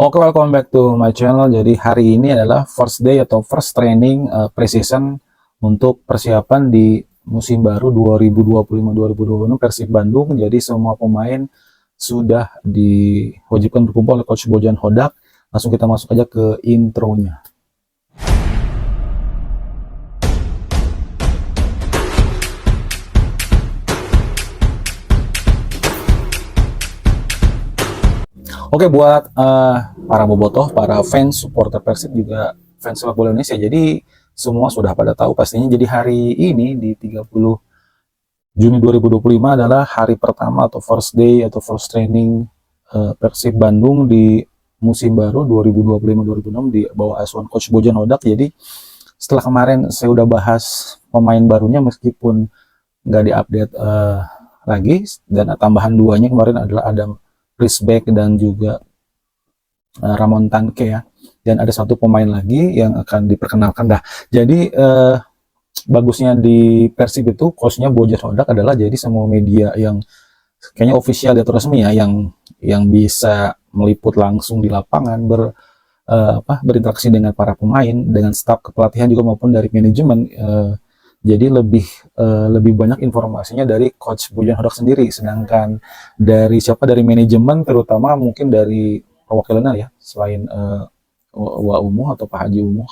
Oke, welcome back to my channel. Jadi hari ini adalah first day atau first training preseason untuk persiapan di musim baru 2025-2026 Persib Bandung. Jadi semua pemain sudah diwajibkan berkumpul oleh Coach Bojan Hodak. Langsung kita masuk aja ke intronya. Oke, buat para bobotoh, para fans, supporter Persib, juga fans sepak bola Indonesia. Jadi semua sudah pada tahu pastinya. Jadi hari ini di 30 Juni 2025 adalah hari pertama atau first day atau first training Persib Bandung di musim baru 2025-2026 di bawah asuhan Coach Bojan Hodak. Jadi setelah kemarin saya udah bahas pemain barunya meskipun nggak diupdate lagi, dan tambahan duanya kemarin adalah Adam Risbeck dan juga Ramon Tanke ya, dan ada satu pemain lagi yang akan diperkenalkan dah. Jadi bagusnya di Persib itu coachnya Bojan Hodak adalah jadi semua media yang kayaknya official atau resmi ya, yang bisa meliput langsung di lapangan, berinteraksi dengan para pemain, dengan staf kepelatihan juga maupun dari manajemen. Jadi lebih banyak informasinya dari Coach Bojan Hodak sendiri, sedangkan dari manajemen, terutama mungkin dari perwakilannya ya, selain Wa Umuh atau Pak Haji Umuh,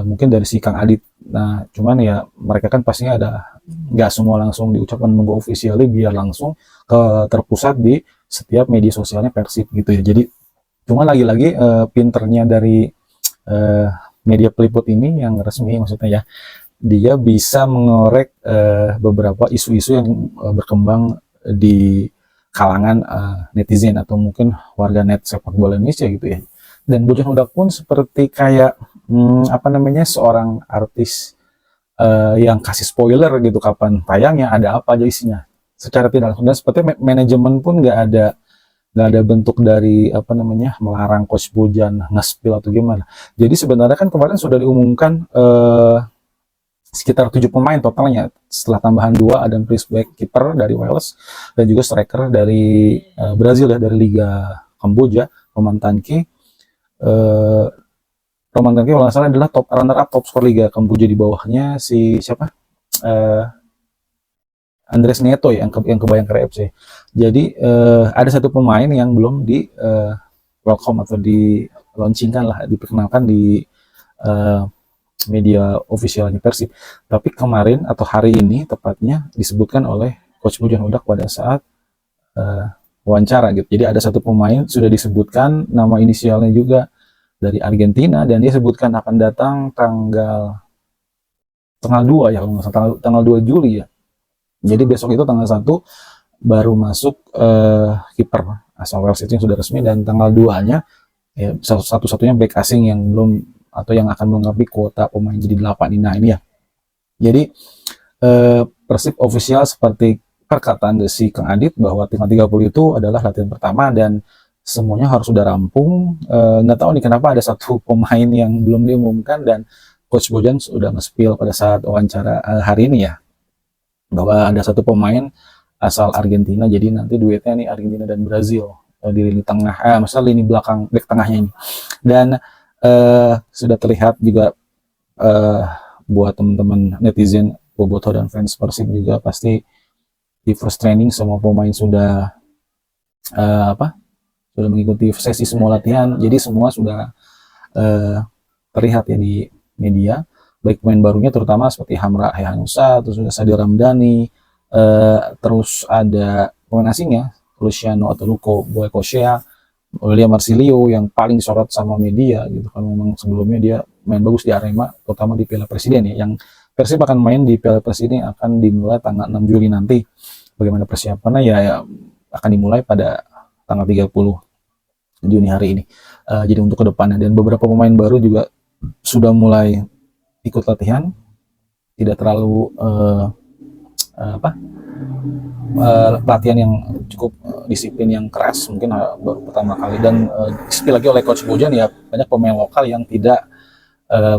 mungkin dari si Kang Adit. Nah, cuman ya mereka kan pastinya nggak semua langsung diucapkan nunggu officially, biar langsung terpusat di setiap media sosialnya Persib gitu ya. Jadi cuma lagi-lagi pinternya dari media peliput ini yang resmi maksudnya ya, dia bisa mengorek beberapa isu-isu yang berkembang di kalangan netizen atau mungkin warganet sepak bola Indonesia gitu ya. Dan Bojan Hodak pun seperti kayak seorang artis yang kasih spoiler gitu kapan tayangnya, ada apa aja isinya. Secara tidak langsung, dan seperti manajemen pun nggak ada bentuk dari melarang Coach Bojan nge-spill atau gimana. Jadi sebenarnya kan kemarin sudah diumumkan sekitar 7 pemain totalnya, setelah tambahan 2, Adam Risbeck kiper dari Wales, dan juga striker dari Brazil ya, dari Liga Kamboja, Roman Tanke. Roman Tanke kalau nggak salah adalah runner up top skor Liga Kamboja, di bawahnya si siapa, Andres Neto ya, yang ke Bayangkara FC. Jadi ada satu pemain yang belum di welcome atau di launchingkan lah, diperkenalkan di media ofisialnya Persib. Tapi kemarin atau hari ini tepatnya disebutkan oleh Coach Bojan Hodak pada saat wawancara gitu. Jadi ada satu pemain sudah disebutkan nama inisialnya juga dari Argentina, dan dia sebutkan akan datang tanggal 2 ya, tanggal 2 Juli ya. Jadi besok itu tanggal 1 baru masuk kiper asal Wales itu yang sudah resmi, dan tanggal 2-nya ya satu-satunya back asing yang belum atau yang akan melengkapi kuota pemain jadi 8 ini ya. Jadi Persib official seperti perkataan si Kang Adit bahwa tanggal 30 itu adalah latihan pertama dan semuanya harus sudah rampung. Nggak tahu nih kenapa ada satu pemain yang belum diumumkan, dan Coach Bojan sudah nge-spill pada saat wawancara hari ini ya, bahwa ada satu pemain asal Argentina. Jadi nanti duetnya nih Argentina dan Brazil di lini tengah, maksudnya lini belakang back tengahnya ini. Dan sudah terlihat juga buat teman-teman netizen bobotoh dan fans Persib juga, pasti di first training semua pemain sudah sudah mengikuti sesi semua latihan. Jadi semua sudah terlihat ya di media, baik pemain barunya terutama seperti Hamra Hehanusa, terus sudah Sadil Ramdhani, terus ada pemain asingnya Luciano Ataluko, Boy Koshea, William Marsilio yang paling sorot sama media gitu kan. Memang sebelumnya dia main bagus di Arema, terutama di Piala Presiden ya, yang Persib akan main di Piala Presiden akan dimulai tanggal 6 Juli nanti. Bagaimana persiapannya ya akan dimulai pada tanggal 30 Juni hari ini. Jadi untuk kedepannya, dan beberapa pemain baru juga sudah mulai ikut latihan, tidak terlalu latihan yang cukup disiplin yang keras, mungkin baru pertama kali. Dan spill lagi oleh Coach Bojan ya, banyak pemain lokal yang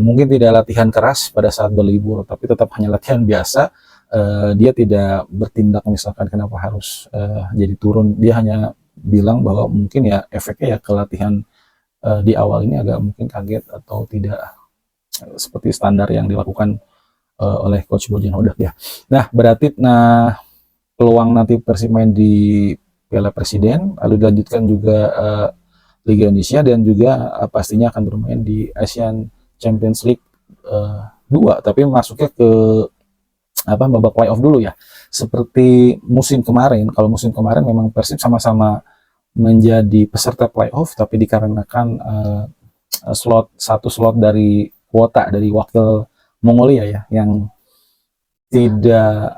mungkin tidak latihan keras pada saat berlibur, tapi tetap hanya latihan biasa. Dia tidak bertindak misalkan kenapa harus jadi turun, dia hanya bilang bahwa mungkin ya efeknya ya ke latihan di awal ini agak mungkin kaget atau tidak seperti standar yang dilakukan oleh Coach Bojan Hodak ya. Nah, berarti peluang nanti Persib main di Piala Presiden, lalu dilanjutkan juga Liga Indonesia, dan juga pastinya akan bermain di Asian Champions League 2, tapi masuknya ke babak playoff dulu ya. Seperti musim kemarin, kalau musim kemarin memang Persib sama-sama menjadi peserta playoff, tapi dikarenakan satu slot dari kuota dari wakil Mongolia ya yang tidak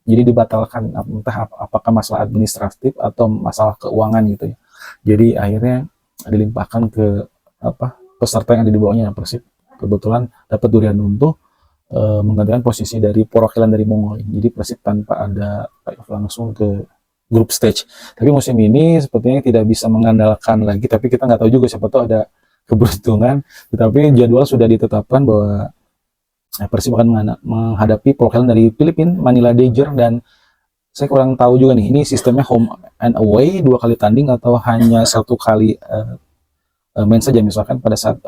jadi dibatalkan, entah apakah masalah administratif atau masalah keuangan gitu ya. Jadi akhirnya dilimpahkan ke peserta yang ada di bawahnya Persib. Kebetulan dapat durian runtuh menggantikan posisi dari perwakilan dari Mongolia. Jadi Persib tanpa ada playoff langsung ke group stage. Tapi musim ini sepertinya tidak bisa mengandalkan lagi, tapi kita nggak tahu juga, siapa tahu ada keberuntungan. Tetapi jadwal sudah ditetapkan bahwa Persib akan menghadapi perwakilan dari Filipina, Manila Danger, dan saya kurang tahu juga nih, ini sistemnya home and away 2 kali tanding atau hanya 1 kali main saja. Misalkan pada saat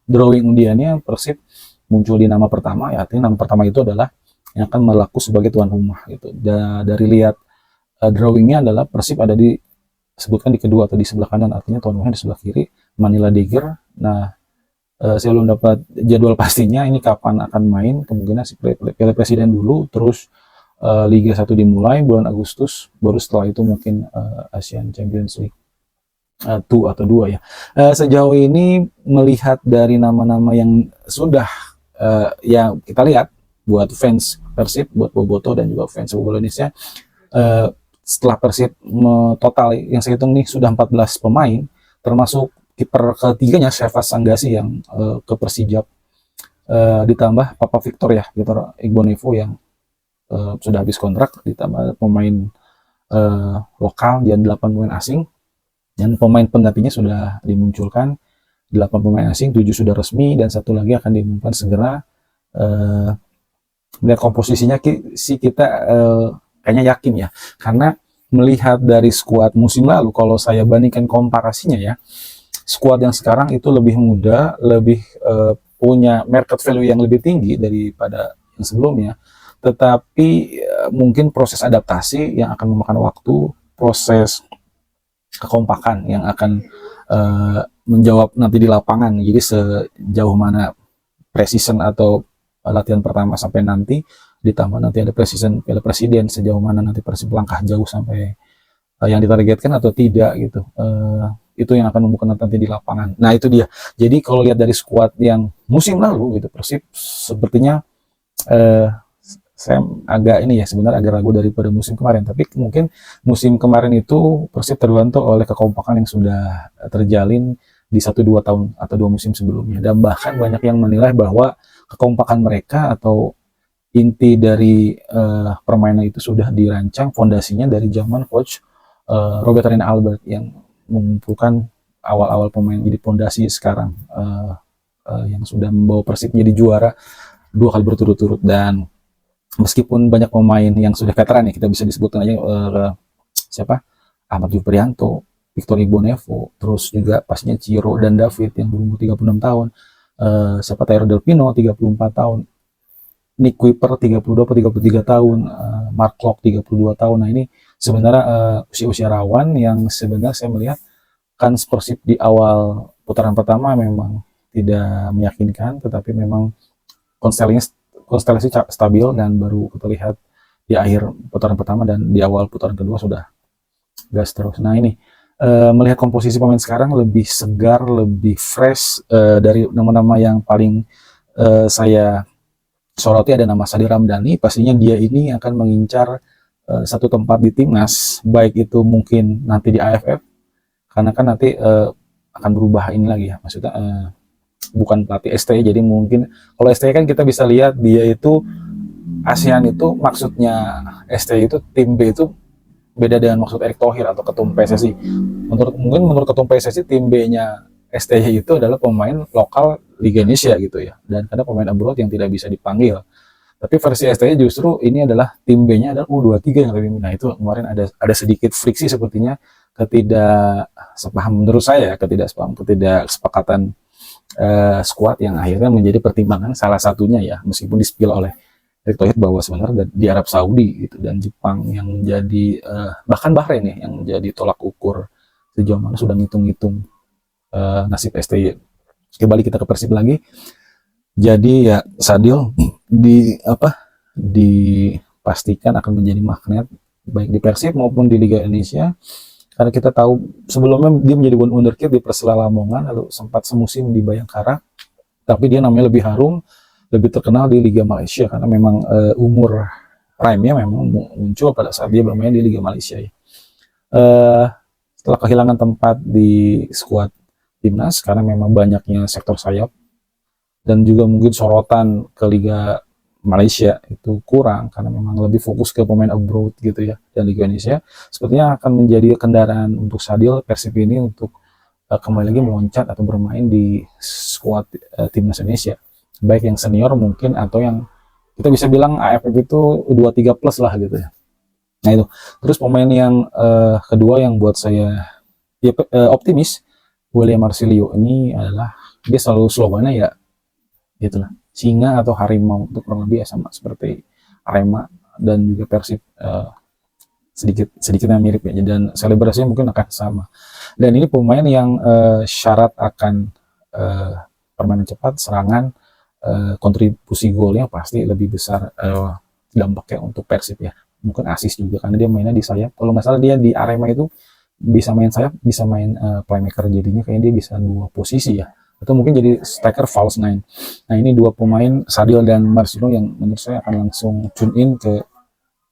drawing undiannya Persib muncul di nama pertama, ya artinya nama pertama itu adalah yang akan berlaku sebagai tuan rumah gitu. Dari lihat drawingnya adalah Persib ada sebutkan di kedua atau di sebelah kanan, artinya tuan rumahnya di sebelah kiri, Manila Danger. Nah, saya belum dapat jadwal pastinya ini kapan akan main, kemungkinan Piala Presiden dulu, terus Liga 1 dimulai bulan Agustus, baru setelah itu mungkin Asian Champions League 2 atau 2 ya. Sejauh ini melihat dari nama-nama yang sudah yang kita lihat buat fans Persib, buat Boboto dan juga fans sepak bola Indonesia, setelah Persib total yang saya hitung nih sudah 14 pemain, termasuk kiper ketiganya Syafas Sanggasi yang ke Persijap, ditambah Papa Victor Igbonevo yang sudah habis kontrak, ditambah pemain lokal dan 8 pemain asing, dan pemain penggantinya sudah dimunculkan 8 pemain asing, 7 sudah resmi dan 1 lagi akan diumumkan segera. Melihat komposisinya kita kayaknya yakin ya, karena melihat dari skuad musim lalu, kalau saya bandingkan komparasinya ya, skuad yang sekarang itu lebih muda, lebih punya market value yang lebih tinggi daripada yang sebelumnya. Tetapi mungkin proses adaptasi yang akan memakan waktu, proses kekompakan yang akan menjawab nanti di lapangan. Jadi sejauh mana precision atau latihan pertama sampai nanti, ditambah nanti ada precision Piala Presiden, sejauh mana nanti Persib langkah jauh sampai yang ditargetkan atau tidak gitu. Itu yang akan membuka nanti di lapangan. Nah itu dia. Jadi kalau lihat dari skuad yang musim lalu gitu, Persib sepertinya saya sebenarnya agak ragu daripada musim kemarin. Tapi mungkin musim kemarin itu Persib terbantu oleh kekompakan yang sudah terjalin di 1-2 tahun atau 2 musim sebelumnya. Dan bahkan banyak yang menilai bahwa kekompakan mereka atau inti dari permainan itu sudah dirancang fondasinya dari zaman coach Robert Rene Albert yang mengumpulkan awal-awal pemain jadi fondasi sekarang yang sudah membawa Persib menjadi juara 2 kali berturut-turut. Dan meskipun banyak pemain yang sudah veteran ya, kita bisa disebutkan aja Ahmad Juprianto, Victor Igbonevo, terus juga pastinya Ciro dan David yang berumur 36 tahun, Tairo Del Pino 34 tahun, Nick Kuiper 32-33 tahun, Mark Klok 32 tahun. Nah ini sebenarnya usia-usia rawan yang sebenarnya saya melihat kan Persib di awal putaran pertama memang tidak meyakinkan, tetapi memang konstelasi stabil dan baru kita lihat di akhir putaran pertama dan di awal putaran kedua sudah gas terus. Nah ini melihat komposisi pemain sekarang lebih segar, lebih fresh. Dari nama-nama yang paling saya soroti ada nama Sadi Ramdhani. Pastinya dia ini akan mengincar satu tempat di timnas, baik itu mungkin nanti di AFF, karena kan nanti akan berubah ini lagi ya, maksudnya bukan pelatih STY, jadi mungkin kalau STY kan kita bisa lihat dia itu ASEAN itu maksudnya STY itu tim B itu beda dengan maksud Erick Thohir atau ketum PSSI. Menurut ketum PSSI tim B-nya STY itu adalah pemain lokal Liga Indonesia gitu ya, dan ada pemain abroad yang tidak bisa dipanggil. Tapi versi STY justru ini adalah tim B-nya adalah U23 yang lebih. Nah itu kemarin ada sedikit friksi sepertinya ketidaksepaham menurut saya, ketidaksepakatan squad yang akhirnya menjadi pertimbangan salah satunya ya, meskipun di-spill oleh Erick Thohir bahwa sebenarnya di Arab Saudi gitu dan Jepang yang menjadi bahkan Bahrain ya yang menjadi tolak ukur sejauh mana sudah ngitung-ngitung nasib STY. Kembali kita ke Persib lagi. Jadi ya Sadil dipastikan akan menjadi magnet baik di Persib maupun di Liga Indonesia. Karena kita tahu sebelumnya dia menjadi wonderkid di Persela Lamongan, lalu sempat semusim di Bayangkara. Tapi dia namanya lebih harum, lebih terkenal di Liga Malaysia karena memang umur prime-nya memang muncul pada saat dia bermain di Liga Malaysia ya. Setelah kehilangan tempat di skuad timnas karena memang banyaknya sektor sayap dan juga mungkin sorotan ke Liga Malaysia itu kurang karena memang lebih fokus ke pemain abroad gitu ya, dan Liga Indonesia sepertinya akan menjadi kendaraan untuk Sadil Persib ini untuk kembali lagi meloncat atau bermain di skuad timnas Indonesia, baik yang senior mungkin atau yang kita bisa bilang AFF itu U23 plus lah gitu ya. Nah itu terus pemain yang kedua yang buat saya ya, optimis, William Marsilio ini adalah dia selalu slogannya ya gitulah singa atau harimau, untuk kurang lebih sama seperti Arema dan juga Persib, sedikitnya mirip ya, dan selebrasinya mungkin akan sama. Dan ini pemain yang syarat akan permainan cepat, serangan, kontribusi golnya pasti lebih besar dampaknya untuk Persib ya. Mungkin asis juga karena dia mainnya di sayap. Kalau nggak salah dia di Arema itu bisa main sayap, bisa main playmaker, jadinya kayaknya dia bisa dua posisi ya, atau mungkin jadi striker false nine. Nah ini dua pemain Sadil dan Marcelo yang menurut saya akan langsung tune in ke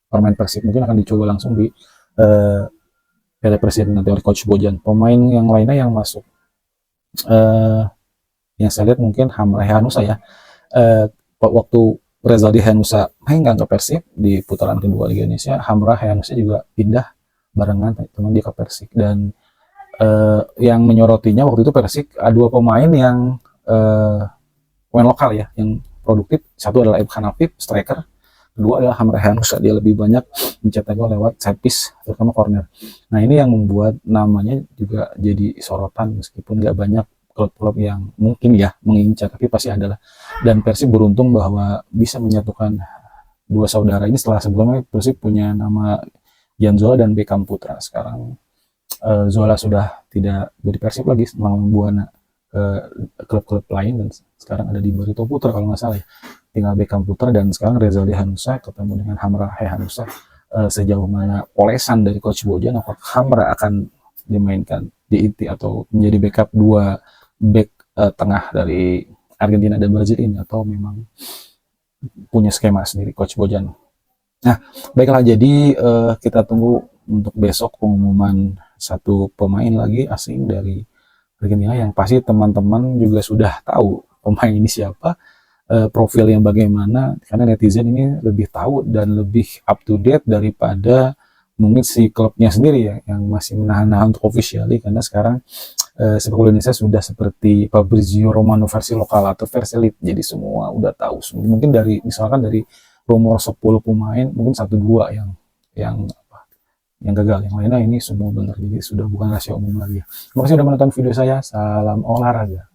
permain Persib, mungkin akan dicoba langsung di Piala Presiden nanti oleh Coach Bojan. Pemain yang lainnya yang masuk yang saya lihat mungkin Hamra Hanusa ya, waktu Rezaldi Hanusa main ke Persib di putaran kedua Liga Indonesia, Hamra Hanusa juga pindah barengan teman dia ke Persib. Dan yang menyorotnya waktu itu Persik dua pemain yang pemain lokal ya yang produktif. Satu adalah Ibn Hanafif striker, kedua adalah Hamra Hanusa, dia lebih banyak mencetak gol lewat set piece terutama corner. Nah ini yang membuat namanya juga jadi sorotan meskipun nggak banyak klub-klub yang mungkin ya mengincar, tapi pasti adalah. Dan Persib beruntung bahwa bisa menyatukan dua saudara ini setelah sebelumnya Persib punya nama Jan Zola dan Beckham Putra. Sekarang Zola sudah tidak jadi Persib lagi, malah Buana ke klub-klub lain dan sekarang ada di Barito Putra kalau nggak salah ya. Tinggal Beckham Putra dan sekarang Rezaldi Hanusa ketemu dengan Hamra Hanusa. Sejauh mana polesan dari Coach Bojan, apakah Hamra akan dimainkan di inti atau menjadi backup dua back tengah dari Argentina dan Brazil ini, atau memang punya skema sendiri Coach Bojan. Nah baiklah, jadi kita tunggu untuk besok pengumuman satu pemain lagi asing dari Argentina yang pasti teman-teman juga sudah tahu pemain ini siapa, profil yang bagaimana, karena netizen ini lebih tahu dan lebih up to date daripada mungkin si klubnya sendiri ya yang masih menahan-nahan untuk officially, karena sekarang sepak bola Indonesia sudah seperti Fabrizio Romano versi lokal atau versi elite, jadi semua udah tahu. Mungkin dari misalkan dari rumor 10 pemain mungkin 1-2 yang gagal, yang lainnya ini semua benar, jadi sudah bukan rahasia umum lagi. Terima kasih sudah menonton video saya, salam olahraga.